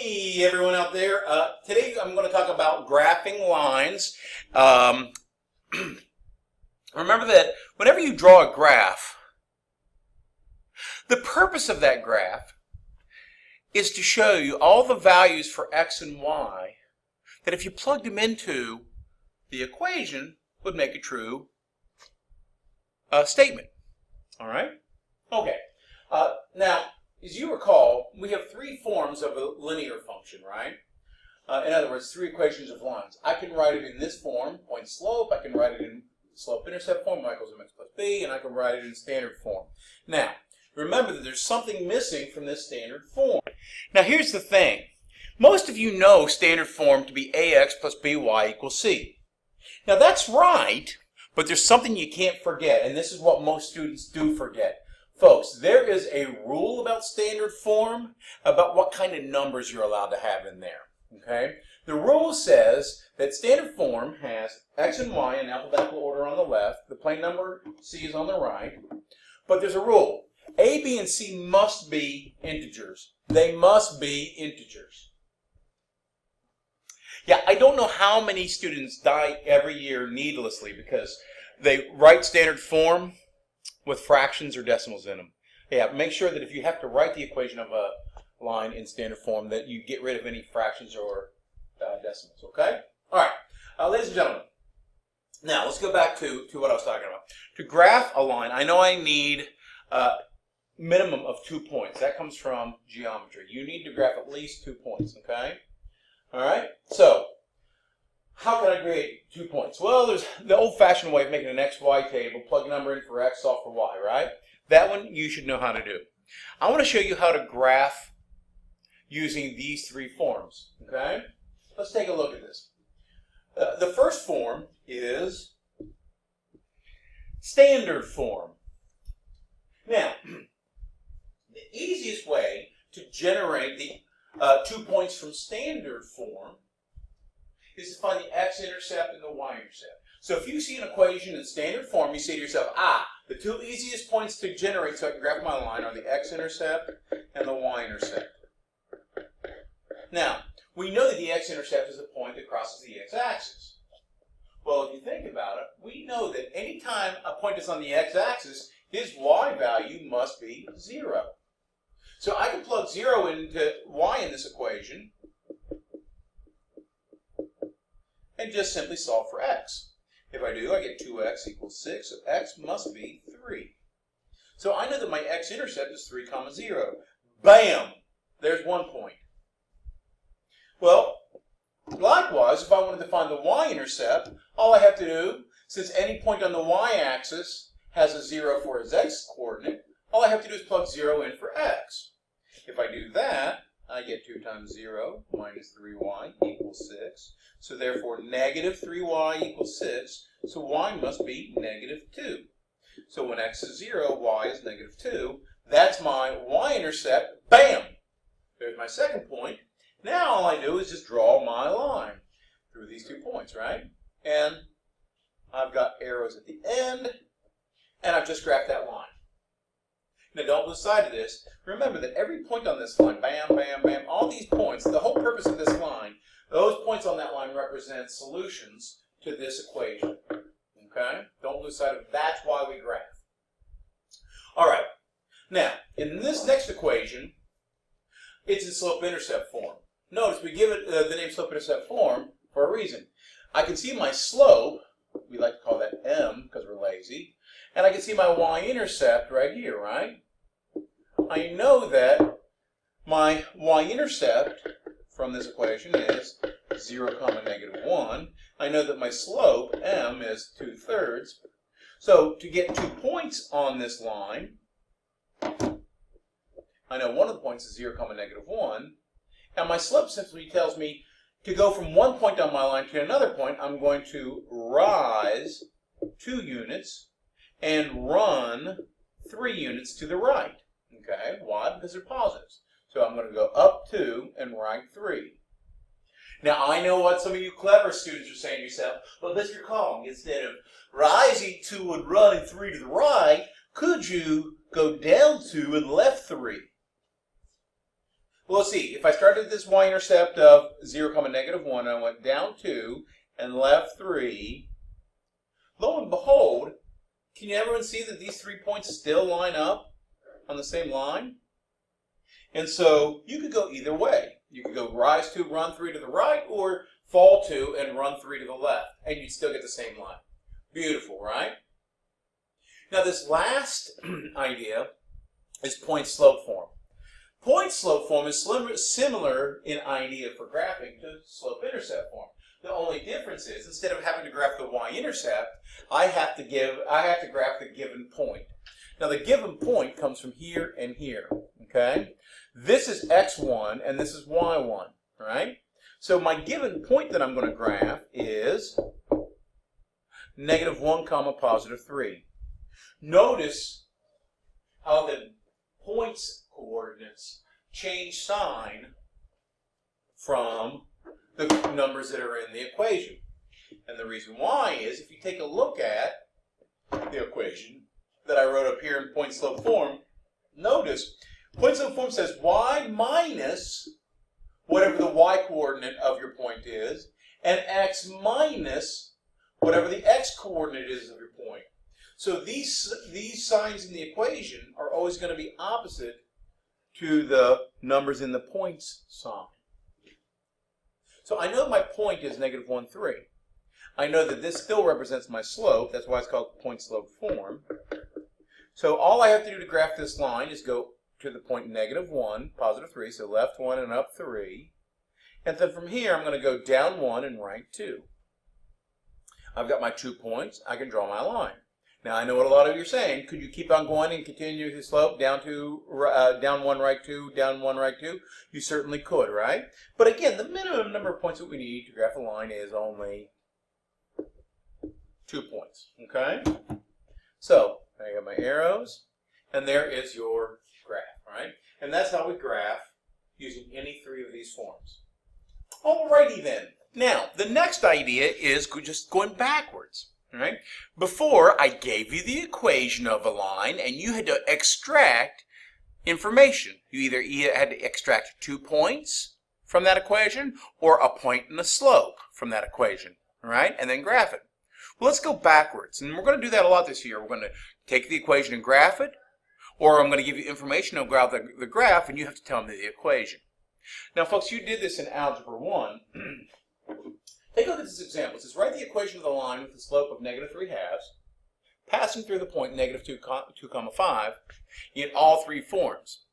Hey everyone out there. Today I'm going to talk about graphing lines. Remember that whenever you draw a graph, the purpose of that graph is to show you all the values for x and y that if you plugged them into the equation would make a true statement. All right? Okay. Now, as you recall, we have three forms of a linear function, right? In other words, three equations of lines. I can write it in this form, point slope. I can write it in slope-intercept form, y equals mx plus b, and I can write it in standard form. Now, remember that there's something missing from this standard form. Now, here's the thing. Most of you know standard form to be ax plus by equals c. Now, that's right, but there's something you can't forget, and this is what most students do forget. Folks, there is a rule about standard form about what kind of numbers you're allowed to have in there, okay? The rule says that standard form has x and y in alphabetical order on the left, the plain number c is on the right, but there's a rule. A, b, and c must be integers. They must be integers. Yeah, I don't know how many students die every year needlessly because they write standard form with fractions or decimals in them. Yeah, make sure that if you have to write the equation of a line in standard form that you get rid of any fractions or decimals, okay? All right, ladies and gentlemen, now let's go back to what I was talking about. To graph a line, I know I need a minimum of 2 points. That comes from geometry. You need to graph at least 2 points, okay? All right, so how can I create 2 points? Well, there's the old-fashioned way of making an XY table. Plug a number in for x, solve for y, right? That one you should know how to do. I want to show you how to graph using these three forms, okay? Let's take a look at this. The first form is standard form. Now, the easiest way to generate the 2 points from standard form is to find the x-intercept and the y-intercept. So if you see an equation in standard form, you say to yourself, the two easiest points to generate so I can graph my line are the x-intercept and the y-intercept. Now, we know that the x-intercept is a point that crosses the x-axis. Well, if you think about it, we know that any time a point is on the x-axis, his y value must be 0. So I can plug 0 into y in this equation and just simply solve for x. If I do, I get 2x equals 6, so x must be 3. So I know that my x-intercept is 3, 0. Bam! There's 1 point. Well, likewise, if I wanted to find the y-intercept, all I have to do, since any point on the y-axis has a 0 for its x-coordinate, all I have to do is plug 0 in for x. If I do that, I get 2 times 0 minus 3y equals 6. So therefore, negative 3y equals 6. So y must be negative 2. So when x is 0, y is negative 2. That's my y-intercept. Bam! There's my second point. Now all I do is just draw my line through these 2 points, right? And I've got arrows at the end, and I've just graphed that line. Now don't lose sight of this. Remember that every point on this line, bam, bam, bam, all these points, the whole purpose of this line, those points on that line represent solutions to this equation. Okay? Don't lose sight of it. That's why we graph. All right. Now, in this next equation, it's in slope-intercept form. Notice we give it the name slope-intercept form for a reason. I can see my slope, we like to call that m because we're lazy, and I can see my y-intercept right here, right? I know that my y-intercept from this equation is 0, negative 1. I know that my slope, m, is 2/3. So to get 2 points on this line, I know one of the points is 0, negative 1. And my slope simply tells me to go from one point on my line to another point, I'm going to rise 2 units and run 3 units to the right. Okay, why? Because they're positives. So I'm going to go up 2 and right 3. Now I know what some of you clever students are saying to yourself, well, Mr. Kong, instead of rising 2 and running 3 to the right, could you go down 2 and left 3? Well, let's see. If I started this y-intercept of 0, -1, and I went down 2 and left 3, lo and behold, can you everyone see that these 3 points still line up on the same line? And so you could go either way. You could go rise 2, run 3 to the right, or fall 2 and run 3 to the left, and you'd still get the same line. Beautiful, right? Now this last idea is point-slope form. Point-slope form is similar in idea for graphing to slope-intercept form. The only difference is, instead of having to graph the y-intercept, I have to graph the given point. Now the given point comes from here and here, okay? This is x1 and this is y1, right? So my given point that I'm going to graph is -1, +3. Notice how the points coordinates change sign from the numbers that are in the equation. And the reason why is, if you take a look at the equation that I wrote up here in point-slope form, notice point-slope form says y minus whatever the y-coordinate of your point is, and x minus whatever the x-coordinate is of your point. So these signs in the equation are always going to be opposite to the numbers in the points sign. So I know my point is -1, 3. I know that this still represents my slope. That's why it's called point-slope form. So all I have to do to graph this line is go to the point -1, +3, so left 1 and up 3. And then from here, I'm going to go down 1 and right 2. I've got my 2 points. I can draw my line. Now, I know what a lot of you are saying. Could you keep on going and continue the slope down 1, right 2, down 1, right 2? You certainly could, right? But again, the minimum number of points that we need to graph a line is only 2 points, okay? So, I got my arrows, and there is your graph, right? And that's how we graph using any 3 of these forms. Alrighty then. Now, the next idea is just going backwards. Right? Before, I gave you the equation of a line, and you had to extract information. You either had to extract 2 points from that equation, or a point and a slope from that equation, right? And then graph it. Well, let's go backwards, and we're going to do that a lot this year. We're going to take the equation and graph it, or I'm going to give you information about the graph, and you have to tell me the equation. Now, folks, you did this in Algebra 1. Take a look at this example. It says, write the equation of the line with the slope of -3/2, passing through the point -2, 5, in all 3 forms.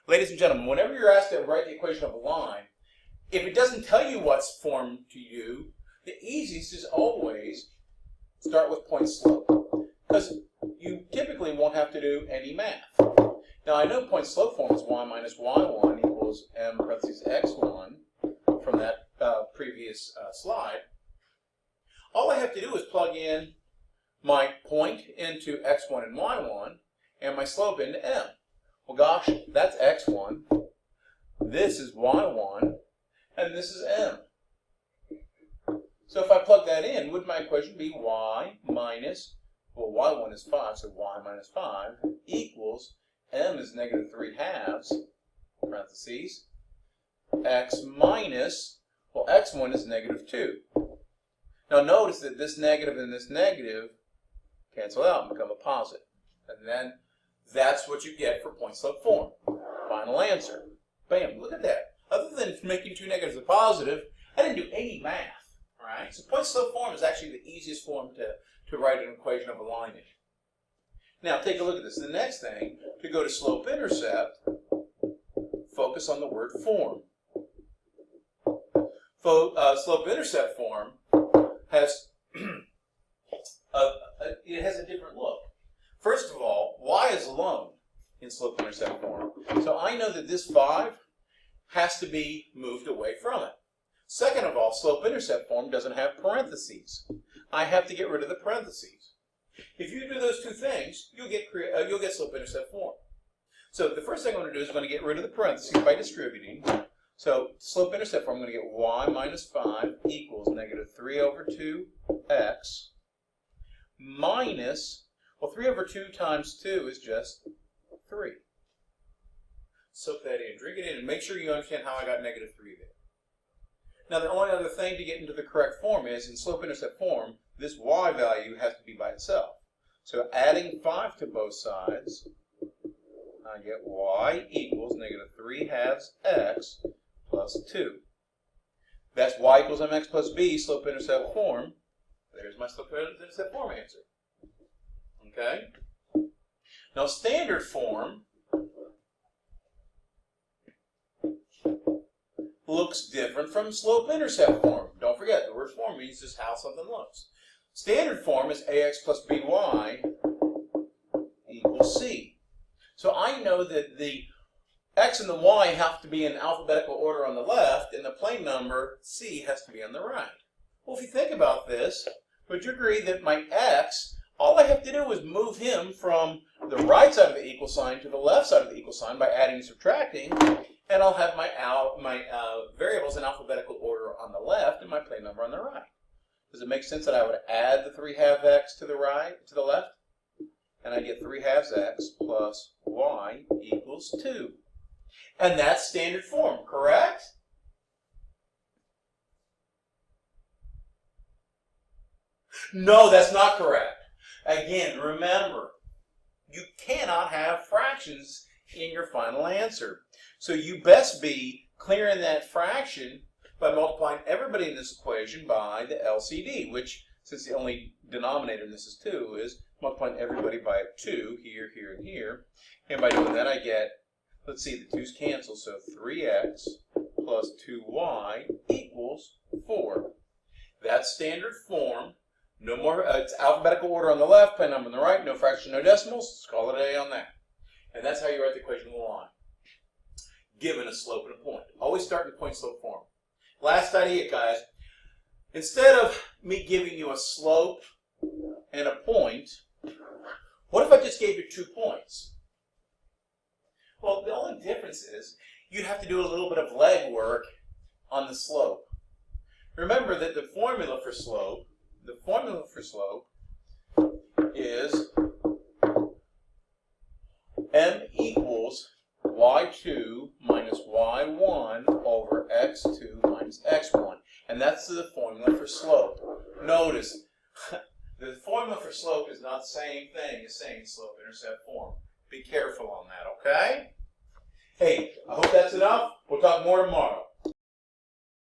Ladies and gentlemen, whenever you're asked to write the equation of a line, if it doesn't tell you what form to use, the easiest is always start with point slope, because you typically won't have to do any math. Now, I know point slope form is y minus y1 equals m parentheses x1 from that previous slide. All I have to do is plug in my point into x1 and y1 and my slope into m. Well, gosh, that's x1, this is y1, and this is m. So if I plug that in, would my equation be y minus, well, y1 is 5, so y minus 5 equals m is -3/2, parentheses, x minus, well, x1 is -2. Now notice that this negative and this negative cancel out and become a positive. And then that's what you get for point-slope form. Final answer. Bam, look at that. Other than making 2 negatives a positive, I didn't do any math. All right? So point-slope form is actually the easiest form to write an equation of a line in. Now take a look at this. The next thing, to go to slope-intercept, focus on the word form. Slope-intercept form has it has a different look. First of all, y is alone in slope-intercept form. So I know that this 5 has to be moved away from it. Second of all, slope-intercept form doesn't have parentheses. I have to get rid of the parentheses. If you do those 2 things, you'll get slope-intercept form. So the first thing I'm going to do is I'm going to get rid of the parentheses by distributing. So slope-intercept form, I'm going to get y minus 5 equals -3/2x minus, well, 3/2 times 2 is just 3. Soak that in, drink it in, and make sure you understand how I got -3 there. Now, the only other thing to get into the correct form is, in slope-intercept form, this y value has to be by itself. So adding 5 to both sides, I get y equals -3/2 x plus 2. That's y equals mx plus b, slope-intercept form. There's my slope-intercept form answer. Okay? Now, standard form looks different from slope-intercept form. Don't forget, the word form means just how something looks. Standard form is ax plus by equals c. So I know that the x and the y have to be in alphabetical order on the left, and the plane number c has to be on the right. Well, if you think about this, would you agree that my x, all I have to do is move him from the right side of the equal sign to the left side of the equal sign by adding and subtracting, and I'll have my variables in alphabetical order on the left and my plane number on the right. Does it make sense that I would add the 3/2 x to the left? And I get 3/2 x plus y equals 2. And that's standard form, correct? No, that's not correct. Again, remember, you cannot have fractions in your final answer. So you best be clearing that fraction by multiplying everybody in this equation by the LCD, which, since the only denominator in this is 2, is multiplying everybody by 2 here, here, and here. And by doing that, I get, let's see, the 2's cancel, so 3x plus 2y equals 4. That's standard form. No more, it's alphabetical order on the left, plane number on the right, no fraction, no decimals. Let's call it a day on that. And that's how you write the equation of the line, given a slope and a point. Always start in point-slope form. Last idea, guys. Instead of me giving you a slope and a point, what if I just gave you 2 points? Well, the only difference is you'd have to do a little bit of legwork on the slope. Remember that the formula for slope is m equals y2 minus y1 over x2 minus x1. And that's the formula for slope. Notice, the formula for slope is not the same thing as saying slope-intercept form. Be careful on that, okay? Hey, I hope that's enough. We'll talk more tomorrow.